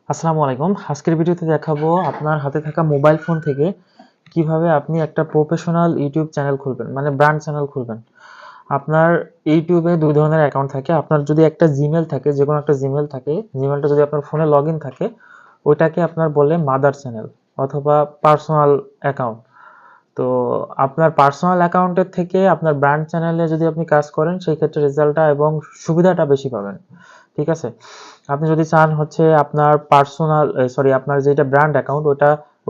আসসালামু আলাইকুম। আজকের ভিডিওতে দেখাবো আপনার হাতে থাকা মোবাইল ফোন থেকে কিভাবে আপনি একটা প্রফেশনাল ইউটিউব চ্যানেল খুলবেন, মানে ব্র্যান্ড চ্যানেল খুলবেন। আপনার ইউটিউবে দুই ধরনের অ্যাকাউন্ট থাকে। আপনার যদি একটা জিমেল থাকে, যে কোনো একটা জিমেল থাকে, জিমেলটা যদি আপনার ফোনে লগ ইন থাকে, ওইটাকে আপনার বলে মাদার চ্যানেল অথবা পার্সোনাল অ্যাকাউন্ট। তো আপনার পার্সোনাল অ্যাকাউন্টের থেকে আপনার ব্র্যান্ড চ্যানেলে যদি আপনি কাজ করেন, সেই ক্ষেত্রে রেজাল্টটা এবং সুবিধাটা বেশি পাবেন। ঠিক আছে? আপনি যদি চান হচ্ছে আপনার আপনার যেটা ব্র্যান্ড অ্যাকাউন্ট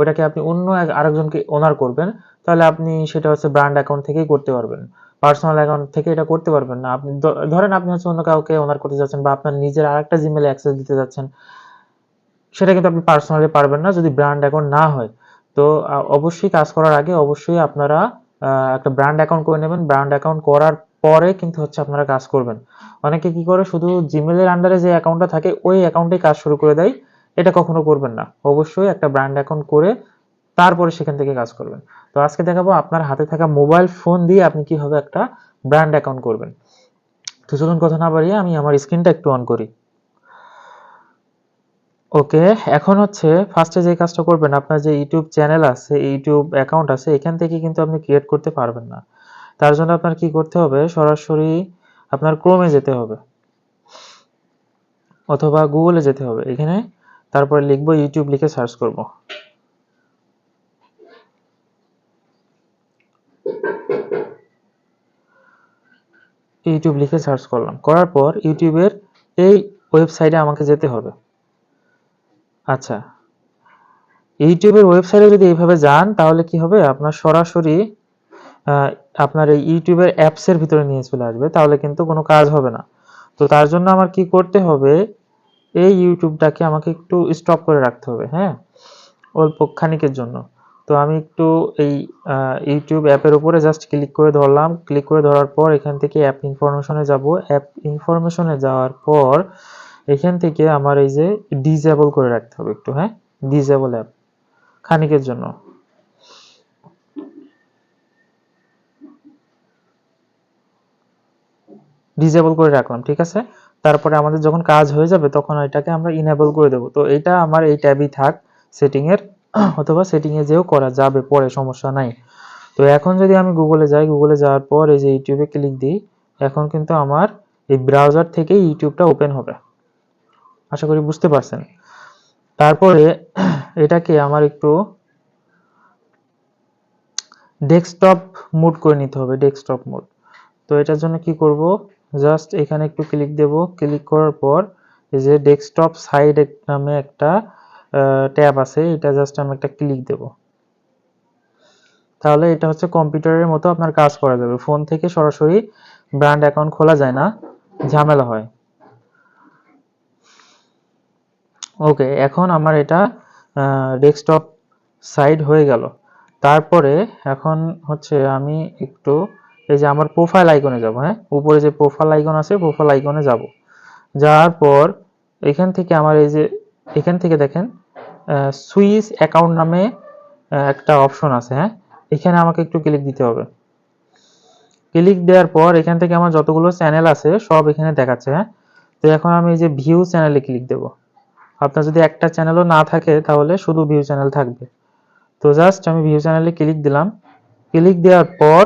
ওটাকে আপনি অন্য আরেকজনকে ওনার করবেন, তাহলে আপনি সেটা হচ্ছে ব্র্যান্ড অ্যাকাউন্ট থেকেই করতে পারবেন। পার্সোনাল অ্যাকাউন্ট থেকে এটা করতে পারবেন না। আপনি ধরেন আপনি হচ্ছে অন্য কাউকে ওনার করতে যাচ্ছেন বা আপনার নিজের আরেকটা জিমেলে অ্যাক্সেস দিতে যাচ্ছেন, সেটা কিন্তু আপনি পার্সোনালি পারবেন না যদি ব্র্যান্ড অ্যাকাউন্ট না হয়। তো অবশ্যই কাজ করার আগে অবশ্যই আপনারা একটা ব্র্যান্ড অ্যাকাউন্ট করে নেবেন। ব্র্যান্ড অ্যাকাউন্ট করার পরে কিন্তু হচ্ছে আপনারা কাজ করবেন। অনেকে কি করে, শুধু জিমেলের আন্ডারে যে অ্যাকাউন্টটা থাকে ওই অ্যাকাউন্টেই কাজ শুরু করে দেয়। এটা কখনো করবেন না। অবশ্যই একটা ব্র্যান্ড অ্যাকাউন্ট করে তারপরে সেখান থেকে কাজ করবেন। তো আজকে দেখাবো আপনার হাতে থাকা মোবাইল ফোন দিয়ে আপনি কিভাবে একটা ব্র্যান্ড অ্যাকাউন্ট করবেন। তো চলুন কথা না বাড়িয়ে আমি আমার স্ক্রিনটা একটু অন করি। ওকে, এখন হচ্ছে ফার্স্টে যে কাজটা করবেন, আপনার যে ইউটিউব চ্যানেল আছে, ইউটিউব অ্যাকাউন্ট আছে, এখান থেকে কিন্তু আপনি ক্রিয়েট করতে পারবেন না। তার জন্য আপনার কি করতে হবে, সরাসরি আপনার ক্রোমে যেতে হবে অথবা গুগলে যেতে হবে। এখানে তারপরে লিখবো ইউটিউব, লিখে সার্চ করব। ইউটিউব লিখে সার্চ করলাম, করার পর ইউটিউবের এই ওয়েবসাইটে আমাকে যেতে হবে। আচ্ছা, ইউটিউবের ওয়েবসাইটে যদি এইভাবে যান তাহলে কি হবে, আপনার সরাসরি আপনার এই ইউটিউবের অ্যাপসের ভিতরে নিয়ে চলে আসবে, তাহলে কিন্তু কোনো কাজ হবে না। তো তার জন্য আমার কি করতে হবে, এই ইউটিউবটাকে আমাকে একটু স্টপ করে রাখতে হবে, হ্যাঁ, অল্প খানিকের জন্য। তো আমি একটু এই ইউটিউব অ্যাপের উপরে জাস্ট ক্লিক করে ধরলাম। ক্লিক করে ধরার পর এখান থেকে অ্যাপ ইনফরমেশনে যাব। অ্যাপ ইনফরমেশনে যাওয়ার পর এখান থেকে আমার এই যে ডিসেবল করে রাখতে হবে একটু, হ্যাঁ, ডিসেবল অ্যাপ খানিকের জন্য। ডিসেবল করে রাখলাম, ঠিক আছে। তারপরে আমাদের যখন কাজ হয়ে যাবে তখন এটাকে আমরা ইনেবল করে দেবো। তো এটা আমার এই ট্যাবই থাক সেটিং এর, অথবা সেটিং এ যেও করা যাবে পরে, সমস্যা নাই। তো এখন যদি আমি গুগলে যাই, গুগলে যাওয়ার পর এই যে ইউটিউবে ক্লিক দিই, এখন কিন্তু আমার এই ব্রাউজার থেকে ইউটিউবটা ওপেন হবে। আশা করি বুঝতে পারছেন। তারপরে এটাকে আমার একটু ডেস্কটপ মোড করে নিতে হবে, ডেস্কটপ মোড। তো এটার জন্য কি করব, জাস্ট এখানে একটু ক্লিক দেব। ক্লিক করার পর এই যে ডেস্কটপ সাইড নামে একটা ট্যাব আছে, এটা জাস্ট আমি একটা ক্লিক দেব। তাহলে এটা হচ্ছে কম্পিউটারের মতো আপনার কাজ করা যাবে। ফোন থেকে সরাসরি ব্র্যান্ড অ্যাকাউন্ট খোলা যায় না, ঝামেলা হয়। ওকে, এখন আমার এটা ডেস্কটপ সাইড হয়ে গেল। তারপরে এখন হচ্ছে আমি একটু এই যে আমার প্রোফাইল আইকনে যাব, হ্যাঁ, উপরে যে প্রোফাইল আইকন আছে, প্রোফাইল আইকনে যাব। যাওয়ার পর এখান থেকে আমার এই যে এখান থেকে দেখেন সুইচ অ্যাকাউন্ট নামে একটা অপশন আছে, হ্যাঁ, এখানে আমাকে একটু ক্লিক দিতে হবে। ক্লিক দেওয়ার পর এখান থেকে আমার যতগুলো চ্যানেল আছে সব এখানে দেখাচ্ছে, হ্যাঁ। তো এখন আমি এই যে ভিউ চ্যানেলে ক্লিক দেব। আপনার যদি একটা চ্যানেলও না থাকে তাহলে শুধু ভিউ চ্যানেল থাকবে। তো জাস্ট আমি ভিউ চ্যানেলে ক্লিক দিলাম। ক্লিক দেওয়ার পর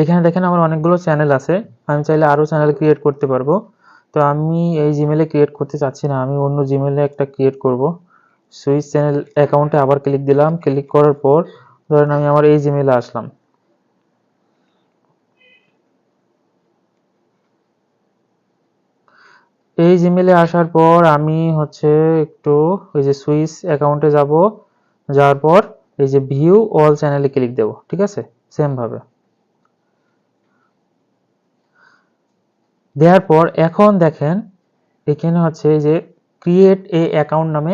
এখানে দেখেন আমার অনেকগুলো চ্যানেল আছে, আমি চাইলে আরো চ্যানেল ক্রিয়েট করতে পারবো। তো আমি এই জিমেলে ক্রিয়েট করতে চাচ্ছি না, আমি অন্য জিমেলে একটা ক্রিয়েট করব। সুইচ চ্যানেল অ্যাকাউন্টে আবার ক্লিক দিলাম। ক্লিক করার পর ধরেন আমি আমার এই জিমেলে আসলাম। এই জিমেলে আসার পর আমি হচ্ছে একটু ওই যে সুইচ অ্যাকাউন্টে যাব। যাওয়ার পর এই যে ভিউ অল চ্যানেলে ক্লিক দেব, ঠিক আছে, সেম ভাবে দেওয়ার পর এখন দেখেন এখানে হচ্ছে এই যে ক্রিয়েট এ অ্যাকাউন্ট নামে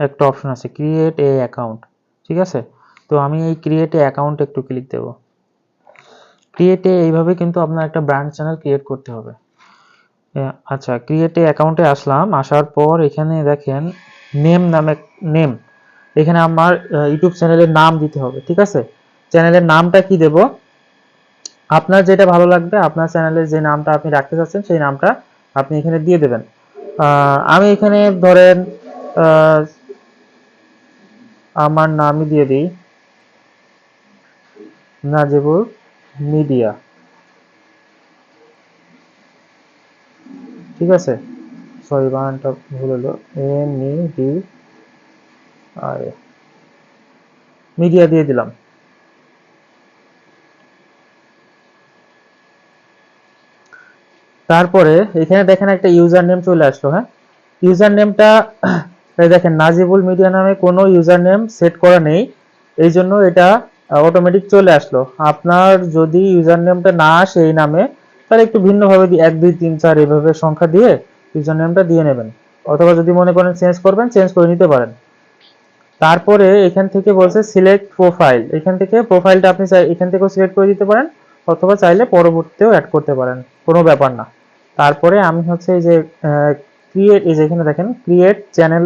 একটা অপশন আছে, ক্রিয়েট এ অ্যাকাউন্ট, ঠিক আছে। তো আমি এই ক্রিয়েট এ অ্যাকাউন্ট একটু ক্লিক দেব। ক্রিয়েট এ এইভাবে কিন্তু আপনার একটা ব্র্যান্ড চ্যানেল ক্রিয়েট করতে হবে। আচ্ছা, ক্রিয়েট এ অ্যাকাউন্টে আসলাম। আসার পর এখানে দেখেন নেম নামে নেম, এখানে আমার ইউটিউব চ্যানেলের নাম দিতে হবে, ঠিক আছে। চ্যানেলের নামটা কি দেব, আপনার যেটা ভালো লাগবে, আপনার চ্যানেলের যে নামটা আপনি রাখতে চাচ্ছেন সেই নামটা আপনি এখানে দিয়ে দেবেন। আমি এখানে ধরেন আমার নামই দিয়ে দিই, নাজিবুল মিডিয়া, ঠিক আছে। সরি বানানটা ভুল হলো, মিডিয়া দিয়ে দিলাম। তারপরে এখানে দেখেন একটা ইউজার নেম চলে আসলো। হ্যাঁ, ইউজার নেমটা দেখেন নাজিবুল মিডিয়া নামে কোনো ইউজার নেম সেট করা নেই, এই জন্য এটা অটোমেটিক চলে আসলো। আপনার যদি ইউজার নেমটা না আসে এই নামে, তাহলে একটু ভিন্নভাবে 1 2 3 4 এইভাবে সংখ্যা দিয়ে ইউজার নেমটা দিয়ে নেবেন, অথবা যদি মনে করেন চেঞ্জ করবেন চেঞ্জ করে নিতে পারেন। তারপরে এখান থেকে বলছে সিলেক্ট প্রোফাইল, এখান থেকে প্রোফাইলটা আপনি এখান থেকেও সিলেক্ট করে দিতে পারেন, অথবা চাইলে পরবর্তীতেও অ্যাড করতে পারেন, কোনো ব্যাপার না। তারপরে আমি হচ্ছে এই যে ক্রিয়েট, এই যে এখানে দেখেন ক্রিয়েট চ্যানেল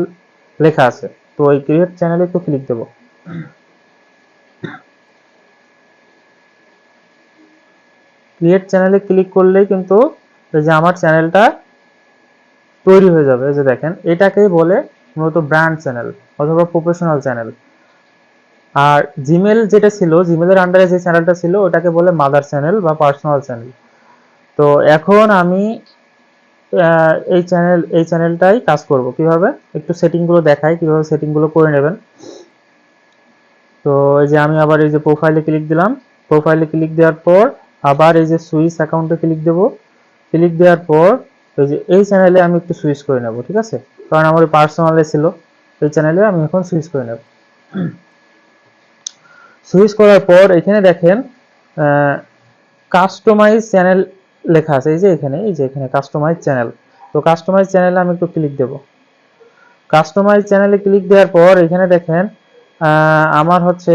লেখা আছে, তো এই ক্রিয়েট চ্যানেলে একটু ক্লিক দেব। ক্রিয়েট চ্যানেলে ক্লিক করলেই কিন্তু এই যে আমার চ্যানেলটা তৈরি হয়ে যাবে। এই যে দেখেন এটাকেই বলে মূলত ব্র্যান্ড চ্যানেল অথবা প্রফেশনাল চ্যানেল। আর জিমেল যেটা ছিল, জিমেলের আন্ডারে যে চ্যানেলটা ছিল ওটাকে বলে মাদার চ্যানেল বা পার্সোনাল চ্যানেল। তো এখন আমি এই চ্যানেলটাই কাজ করব কিভাবে, একটু সেটিং গুলো দেখাই কিভাবে সেটিং গুলো করে নেবেন। তো এই যে আমি আবার এই যে প্রোফাইলে ক্লিক দিলাম, প্রোফাইলে ক্লিক দেওয়ার পর আবার এই যে সুইচ অ্যাকাউন্টে ক্লিক দেব, ক্লিক দেওয়ার পর এই যে এই চ্যানেলে আমি একটু সুইচ করে নেব, ঠিক আছে, কারণ আমার পার্সোনালে ছিল, এই চ্যানেলে আমি এখন সুইচ করে নেব। সুইচ করার পর এখানে দেখেন কাস্টমাইজ চ্যানেল লেখা আছে, এই যে এখানে কাস্টমাইজ চ্যানেল। তো কাস্টমাইজ চ্যানেলে আমি একটু ক্লিক দেব। কাস্টমাইজ চ্যানেলে ক্লিক দেওয়ার পর এখানে দেখেন আমার হচ্ছে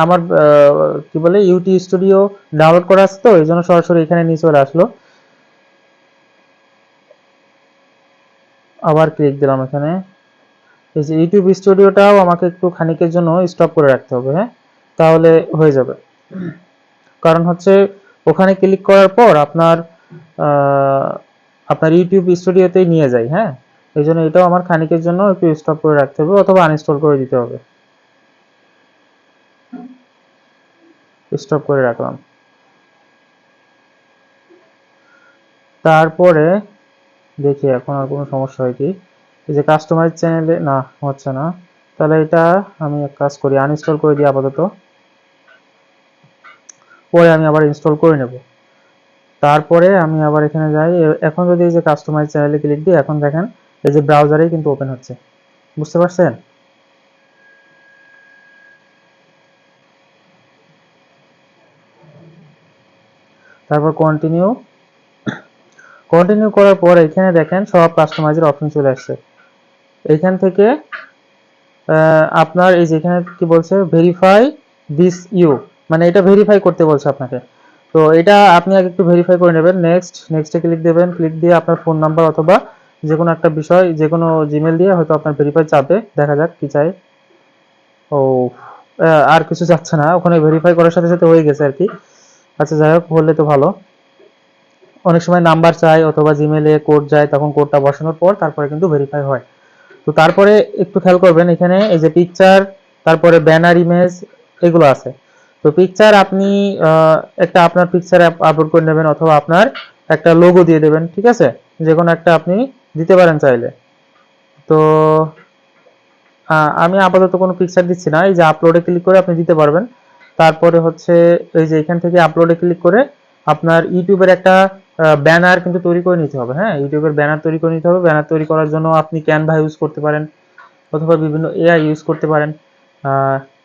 আমার কি বলে ইউটি স্টুডিও ডাউনলোড করা আছে, তো এই জন্য সরাসরি এখানে নিয়ে চলে আসলো। আবার ক্লিক দিলাম এখানে, এই যে ইউটিউব স্টুডিওটাও আমাকে একটু খানিকের জন্য স্টপ করে রাখতে হবে, হ্যাঁ, তাহলে হয়ে যাবে। কারণ হচ্ছে ওখানে ক্লিক করার পর আপনার ইউটিউব স্টুডিওতেই নিয়ে যায়, হ্যাঁ, এই জন্য এটাও আমার খানিকের জন্য একটু স্টপ করে রাখতে হবে অথবা আনইনস্টল করে দিতে হবে। স্টপ করে রাখলাম। তারপরে দেখি এখন আর কোনো সমস্যা হয় কি, এই যে কাস্টমাইজ চ্যানেলে না হচ্ছে না, তাহলে এটা আমি এক কাজ করি আনইনস্টল করে দিই আপাতত, পরে আমি আবার ইনস্টল করে নেব। তারপরে আমি আবার এখানে যাই, এখন যদি এই যে কাস্টমাইজ চ্যানেলে ক্লিক দিই, এখন দেখেন এই যে ব্রাউজারেই কিন্তু ওপেন হচ্ছে, বুঝতে পারছেন। তারপর কন্টিনিউ, কন্টিনিউ করার পর এখানে দেখেন সব কাস্টমাইজের অপশন চলে আসছে। এখান থেকে আপনার এই যে এখানে কি বলছে ভেরিফাই দিস ইউ, মানে এটা ভেরিফাই করতে বলছে আপনাকে, তো এটা আপনি আগে একটু ভেরিফাই করে নেবেন। নেক্সটে ক্লিক দেবেন, ক্লিক দিয়ে আপনার ফোন নাম্বার অথবা যে কোনো একটা বিষয়, যে কোনো জিমেল দিয়ে হয়তো আপনার ভেরিফাই চাবে, দেখা যাক কি চাই। ও আর কিছু যাচ্ছে না, ওখানে ভেরিফাই করার সাথে সাথে হয়ে গেছে আর কি। আচ্ছা যাই হোক, হলে তো ভালো। অনেক সময় নাম্বার চাই অথবা জিমেলে কোড যায়, তখন কোডটা বসানোর পর তারপরে কিন্তু ভেরিফাই হয়। তো তারপরে একটু খেয়াল করবেন এখানে এই যে পিকচার, তারপরে ব্যানার ইমেজ এগুলো আছে। তো পিকচার আপনি একটা আপনার পিকচার আপলোড করে নেবেন অথবা আপনার একটা লোগো দিয়ে দেবেন, ঠিক আছে, যে কোনো একটা আপনি দিতে পারেন চাইলে। তো আমি আপাতত কোনো পিকচার দিচ্ছি না, এই যে আপলোডে ক্লিক করে আপনি দিতে পারবেন। তারপরে হচ্ছে এই যে এখান থেকে আপলোডে ক্লিক করে আপনার ইউটিউবের একটা ব্যানার কিন্তু তৈরি করে নিতে হবে। হ্যাঁ, ইউটিউবের ব্যানার তৈরি করে নিতে হবে। ব্যানার তৈরি করার জন্য আপনি ক্যানভা ইউজ করতে পারেন অথবা বিভিন্ন এআই ইউজ করতে পারেন।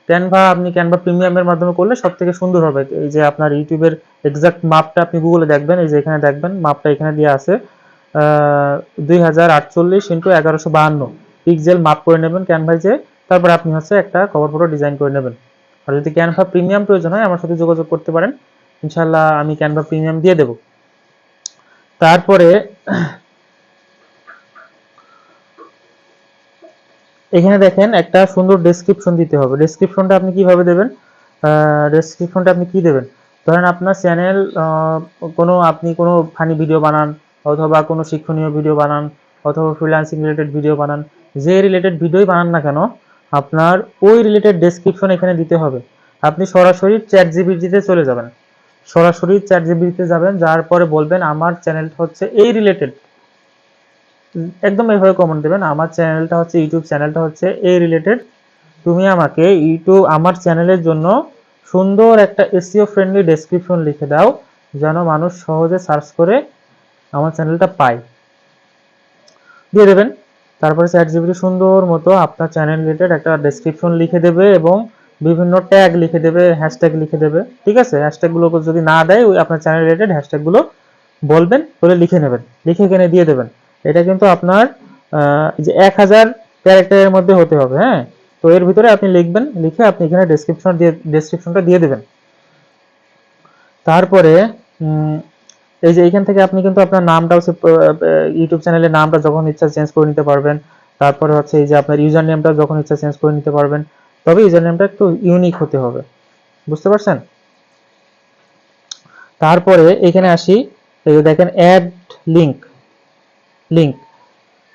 ক্যানভা প্রিমিয়ামের মাধ্যমে করলে সব থেকে সুন্দর হবে। এই যে আপনার ইউটিউবের এক্সাক্ট মাপটা আপনি গুগলে দেখবেন, এই যে এখানে দেখবেন মাপটা এখানে দেওয়া আছে 2048 × 1152 পিক্সেল মাপ করে নেবেন ক্যানভায় যে, তারপর আপনি হচ্ছে একটা কভার ফটো ডিজাইন করে নেবেন। আর যদি ক্যানভা প্রিমিয়াম প্রয়োজন হয় আমার সাথে যোগাযোগ করতে পারেন, ইনশাল্লাহ আমি ক্যানভা প্রিমিয়াম দিয়ে দেব। তারপরে এখানে দেখেন একটা সুন্দর ডেসক্রিপশন দিতে হবে। ডেসক্রিপশনটা আপনি কিভাবে দেবেন? ডেসক্রিপশনটা আপনি কি দেবেন? ধরেন আপনার চ্যানেল আপনি কোনো ফানি ভিডিও বানান, অথবা কোনো শিক্ষণীয় ভিডিও বানান, অথবা ফ্রিল্যান্সিং রিলেটেড ভিডিও বানান, যে রিলেটেড ভিডিওই বানান না কেন, আপনার ওই রিলেটেড ডেসক্রিপশন এখানে দিতে হবে। আপনি সরাসরি চ্যাট জিপিটিতে চলে যাবেন, সরাসরি চ্যাট জিপিটিতে যাবেন, যার পরে বলবেন আমার চ্যানেলটা হচ্ছে এই রিলেটেড, একদম এইভাবে কমেন্ট দেবেন, আমার চ্যানেলটা হচ্ছে ইউটিউব চ্যানেলটা হচ্ছে এই রিলেটেড, তুমি আমাকে ইউটিউব আমার চ্যানেলের জন্য সুন্দর একটা এসইও ফ্রেন্ডলি ডেসক্রিপশন লিখে দাও, যেন মানুষ সহজে সার্চ করে আমার চ্যানেলটা পায়। দিয়ে দেবেন। তারপরে চ্যাট জিপিটি সুন্দর মতো আপনার চ্যানেল রিলেটেড একটা ডেসক্রিপশন লিখে দেবে এবং বিভিন্ন ট্যাগ লিখে দেবে, হ্যাশট্যাগ লিখে দেবে। ঠিক আছে, হ্যাশট্যাগুলো যদি না দেয়, ওই আপনার চ্যানেল রিলেটেড হ্যাশট্যাগুলো বলবেন, বলে লিখে নেবেন, লিখে এখানে দিয়ে দেবেন। এটা কিন্তু আপনার যে 1000 ক্যারেক্টারের মধ্যে হতে হবে। হ্যাঁ, তো এর ভিতরে আপনি লিখবেন, লিখে আপনি এখানে ডেসক্রিপশনটা দিয়ে দেবেন। তারপরে এই যে এইখান থেকে আপনি কিন্তু আপনার নামটা হচ্ছে ইউটিউব চ্যানেলের নামটা যখন ইচ্ছা চেঞ্জ করে নিতে পারবেন। তারপরে হচ্ছে এই যে আপনার ইউজার নেমটা যখন ইচ্ছা চেঞ্জ করে নিতে পারবেন, তবে ইউজার নেমটা একটু ইউনিক হতে হবে। বুঝতে পারছেন? তারপরে এখানে আসি, এই যে দেখেন অ্যাড লিংক, লিংক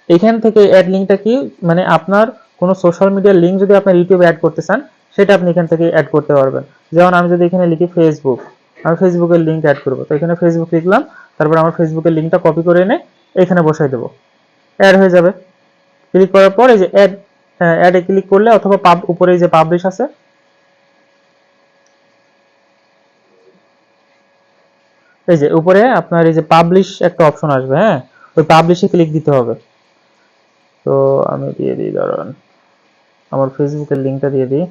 এখান থেকে অ্যাড লিঙ্কটা কি, মানে আপনার কোনো সোশ্যাল মিডিয়ার লিঙ্ক যদি আপনার ইউটিউবে অ্যাড করতে চান, সেটা আপনি এখান থেকে অ্যাড করতে পারবেন। যেমন আমি যদি এখানে লিখি ফেসবুক, আমি ফেসবুকের লিঙ্ক অ্যাড করবো, তো এখানে ফেসবুক লিখলাম, তারপর আমার ফেসবুকের লিঙ্কটা কপি করে এনে এখানে বসাই দেবো, অ্যাড হয়ে যাবে। ক্লিক করার পর এই যে অ্যাডে ক্লিক করলে, অথবা উপরে এই যে পাবলিশ আছে, এই যে উপরে আপনার এই যে পাবলিশ একটা অপশন আসবে। হ্যাঁ, ওই পাবলিশে ক্লিক দিতে হবে। তো আমি দিয়ে দিই, ধরুন আমার ফেসবুকের লিঙ্কটা দিয়ে দিই।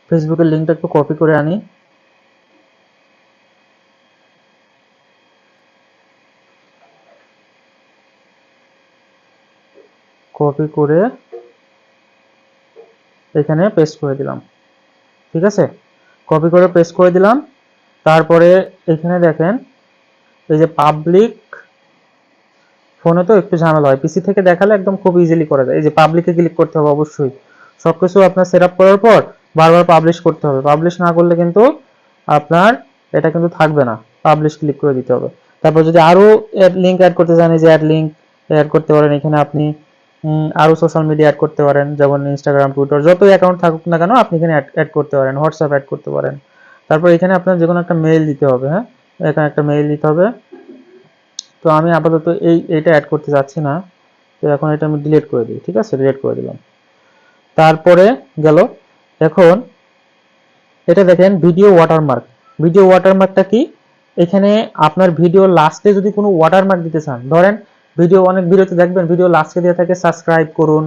ফেসবুকের লিঙ্কটা একটু কপি করে আনি, কপি করে এখানে পেস্ট করে দিলাম। ঠিক আছে, কপি করে পেস্ট করে দিলাম। তারপরে এখানে দেখেন এই যে পাবলিক, ফোনে তো একটু ঝামেলা হয়, পিসি থেকে দেখালে একদম খুব ইজিলি করা যায়। এই যে পাবলিকে ক্লিক করতে হবে অবশ্যই, সবকিছু আপনার সেট আপ করার পর বারবার পাবলিশ করতে হবে। পাবলিশ না করলে কিন্তু আপনার এটা কিন্তু থাকবে না, পাবলিশ ক্লিক করে দিতে হবে। তারপর যদি আরো লিঙ্ক অ্যাড করতে চান, এই যে অ্যাড লিঙ্ক অ্যাড করতে পারেন। এখানে আপনি আরো সোশ্যাল মিডিয়া অ্যাড করতে পারেন, যেমন ইনস্টাগ্রাম, টুইটার, যত অ্যাকাউন্ট থাকুক না কেন আপনি এখানে অ্যাড করতে পারেন, হোয়াটসঅ্যাপ অ্যাড করতে পারেন। তারপর এখানে আপনার যে কোনো একটা মেইল দিতে হবে। হ্যাঁ, এখানে একটা মেইল দিতে হবে। তো আমি আপাতত এইটা অ্যাড করতে যাচ্ছি না, তো এখন এটা আমি ডিলিট করে দিই। ঠিক আছে, ডিলিট করে দিলাম। তারপরে গেল, এখন এটা দেখেন ভিডিও ওয়াটারমার্ক। ভিডিও ওয়াটারমার্কটা কি? এখানে আপনার ভিডিও লাস্টে যদি কোনো ওয়াটারমার্ক দিতে চান, ধরেন অনেক ভিডিওতে দেখবেন ভিডিও লাস্টে দেওয়া থাকে সাবস্ক্রাইব করুন,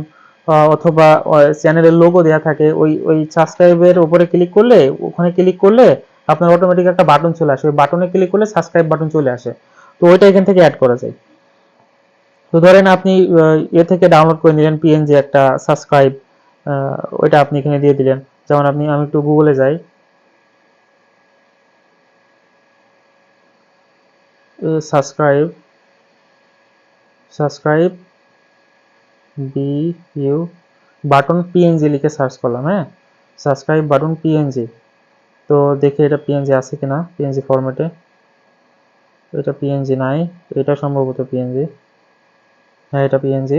অথবা চ্যানেলের লোগো দেওয়া থাকে, ওই সাবস্ক্রাইবের উপরে ক্লিক করলে, ওখানে ক্লিক করলে আপনার অটোমেটিক একটা বাটন চলে আসে, ওই বাটনে ক্লিক করলে সাবস্ক্রাইব বাটন চলে আসে। তো ওইটা এখান থেকে অ্যাড করা যায়। তো ধরেন আপনি থেকে ডাউনলোড করে নিলেন পিএনজি একটা সাবস্ক্রাইব, ওইটা আপনি এখানে দিয়ে দিলেন। যেমন আমি একটু গুগলে যাই, subscribe, subscribe B U button PNG লিখে সার্চ করলাম। হ্যাঁ, সাবস্ক্রাইব বাটন পিএনজি, তো দেখি এটা পিএনজি আছে কিনা, পিএনজি ফরম্যাটে। এটা পিএনজি নাই, এটা সম্ভবত পিএনজি। হ্যাঁ, এটা পিএনজি।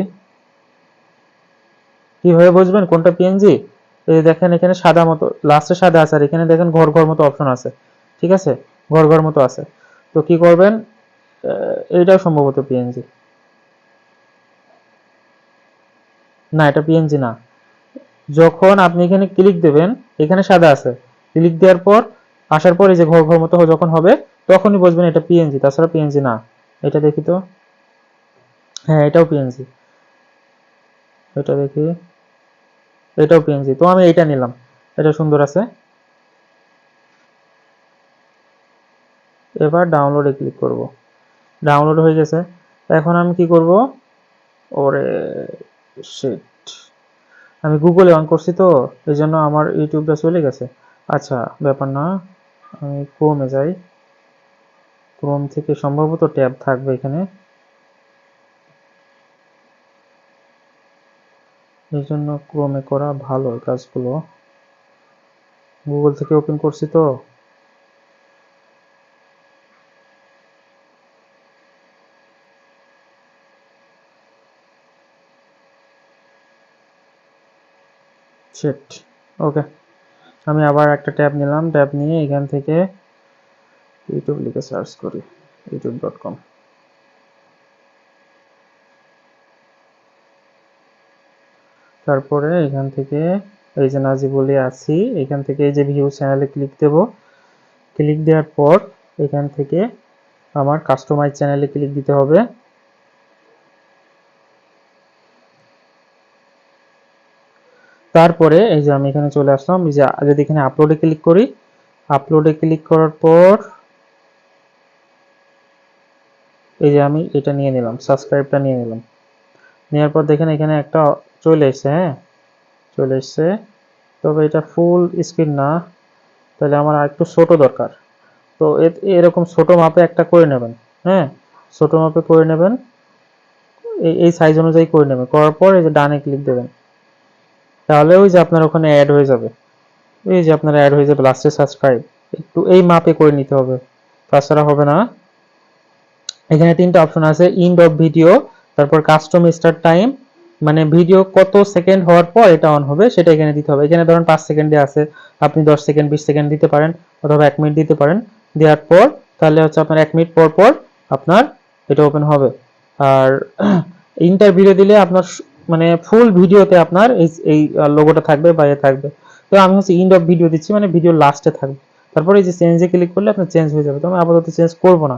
কিভাবে বুঝবেন কোনটা পিএনজি? এই দেখেন এখানে সাদা মতো, লাস্টে সাদা আছে, আর এখানে দেখেন ঘর ঘর মতো অপশন আছে। ঠিক আছে, ঘর ঘর মতো আছে। তো কি করবেন, এইটাও সম্ভবত পিএনজি। না, এটা পিএনজি না। যখন আপনি এখানে ক্লিক দেবেন, এখানে সাদা আছে, ক্লিক দেওয়ার পর আসার পর এই যে ঘর ঘর মতো যখন হবে, তখনই বুঝবেন এটা পিএনজি, তাছাড়া পিএনজি না। এটা দেখি তো, হ্যাঁ এটাও পিএনজি। এটা দেখি, এটাও পিএনজি। তো আমি এটা নিলাম, এটা সুন্দর আছে। এবার ডাউনলোডে ক্লিক করব, ডাউনলোড হয়ে গেছে। এখন আমি কি করব, ওরে শিট, আমি গুগলে অন করছি তো এই জন্য আমার ইউটিউবটা চলে গেছে। আচ্ছা, ব্যাপার না, আমি ক্রোমে যাই, ক্রোম থেকে সম্ভবত ট্যাব থাকবে এখানে, এই জন্য ক্রোমে করা ভালো কাজগুলো। গুগল থেকে ওপেন করছি তো, সেট। ওকে, আমি আবার একটা ট্যাব নিলাম, ট্যাব নিয়ে এখান থেকে ইউটিউব লিখে সার্চ করি, youtube.com। তারপরে এখান থেকে এই যে নাজিবুলি আছি, এখান থেকে এই যে ভিউ চ্যানেলে ক্লিক দেব, ক্লিক দেওয়ার পর এখান থেকে আমার কাস্টমাইজ চ্যানেলে ক্লিক দিতে হবে। তারপরে এই যে আমি এখানে চলে আসলাম, এই যে যদি এখানে আপলোডে ক্লিক করি, আপলোডে ক্লিক করার পর এই যে আমি এটা নিয়ে নিলাম, সাবস্ক্রাইবটা নিয়ে নিলাম, নেওয়ার পর দেখেন এখানে একটা চলে এসছে, হ্যাঁ চলে এসছে, তবে এটা ফুল স্ক্রিন না, তাহলে আমার আর একটু ছোট দরকার। তো এরকম ছোট মাপে একটা করে নেবেন, হ্যাঁ ছোট মাপে করে নেবেন, এই সাইজ অনুযায়ী করে নেবেন, করার পর এই যে ডানে ক্লিক দেবেন, তাহলে ওই যে আপনার ওখানে অ্যাড হয়ে যাবে, এই যে আপনার অ্যাড হয়ে যাবে লাস্টে সাবস্ক্রাইব, একটু এই মাপে করে নিতে হবে, তাছাড়া হবে না। এখানে তিনটা অপশন আছে, এন্ড অফ ভিডিও, তারপর কাস্টম স্টার্ট টাইম, মানে ভিডিও কত সেকেন্ড হওয়ার পর এটা অন হবে সেটা এখানে দিতে হবে। এখানে ধরুন 5 সেকেন্ডে আছে, আপনি 10 সেকেন্ড 20 সেকেন্ড দিতে পারেন, অথবা 1 মিনিট দিতে পারেন। দেওয়ার পর তাহলে হচ্ছে আপনার 1 মিনিট পর পর আপনার এটা ওপেন হবে। আর ইন্টার ভিডিও দিলে আপনার মানে ফুল ভিডিওতে আপনার এই লোগোটা থাকবে বা এ থাকবে। তো আমি হচ্ছে এন্ড অফ ভিডিও দিচ্ছি, মানে ভিডিও লাস্টে থাকবে। তারপরে এই যে চেঞ্জে ক্লিক করলে আপনার চেঞ্জ হয়ে যাবে, তো আমি আপাতত চেঞ্জ করব না।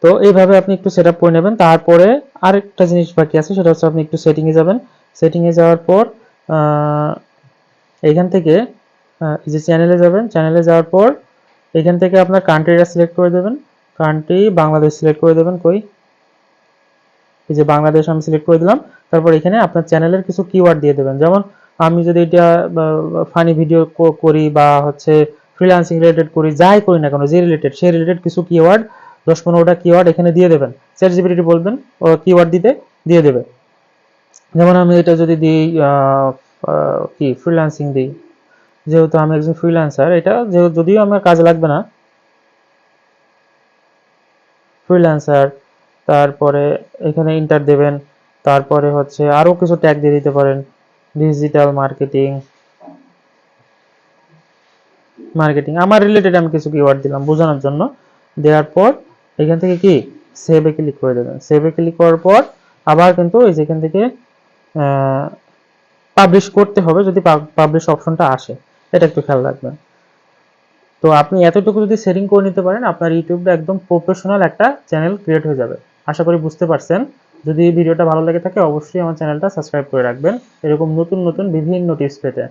তো এইভাবে আপনি একটু সেটআপ করে নেবেন। তারপরে আরেকটা জিনিস বাকি আছে, সেটা হচ্ছে আপনি একটু সেটিংয়ে যাবেন, সেটিংয়ে যাওয়ার পর এইখান থেকে এই যে চ্যানেলে যাবেন, চ্যানেলে যাওয়ার পর এখান থেকে আপনার কান্ট্রিটা সিলেক্ট করে দেবেন, কান্ট্রি বাংলাদেশ সিলেক্ট করে দেবেন, কই এই যে বাংলাদেশ আমি সিলেক্ট করে দিলাম। তারপর এখানে আপনার চ্যানেলের কিছু কিওয়ার্ড দিয়ে দেবেন, যেমন আমি যদি এটা ফানি ভিডিও করি বা হচ্ছে ফ্রিল্যান্সিং রিলেটেড করি, যাই করি না কেন, যে রিলেটেড সেই রিলেটেড কিছু কিওয়ার্ড 10-15টা কিওয়ার্ড এখানে দিয়ে দেবেন, চ্যাট জিপিটি বলবেন ও কিওয়ার্ড দিতে দিয়ে দেবে। যেমন আমি এটা যদি দিই কি ফ্রিল্যান্সিং দিই, যেহেতু আমি একজন ফ্রিল্যান্সার, এটা যদিও আমার কাজে লাগবে না, ফ্রিল্যান্সার, তারপরে এখানে ইন্টার দেবেন, তারপরে হচ্ছে আরো কিছু ট্যাগ দিয়ে দিতে পারেন, ডিজিটাল মার্কেটিং, মার্কেটিং আমার রিলেটেড আমি কিছু কিওয়ার্ড দিলাম বোঝানোর জন্য। দেওয়ার পর এখান থেকে কি সেভে ক্লিক করে দেবেন, সেভে ক্লিক করার পর আবার কিন্তু এই যে এখান থেকে পাবলিশ করতে হবে, যদি পাবলিশ অপশনটা আসে, এটা একটু খেয়াল রাখবেন। তো আপনি এতটুকু যদি সেটিং করে নিতে পারেন, আপনার ইউটিউবটা একদম প্রফেশনাল একটা চ্যানেল ক্রিয়েট হয়ে যাবে। আশা করি বুঝতে পারছেন। যদি ভিডিওটা ভালো লেগে থাকে অবশ্যই আমার চ্যানেলটা সাবস্ক্রাইব করে রাখবেন এরকম নতুন নতুন বিভিন্ন টিপস পেতে।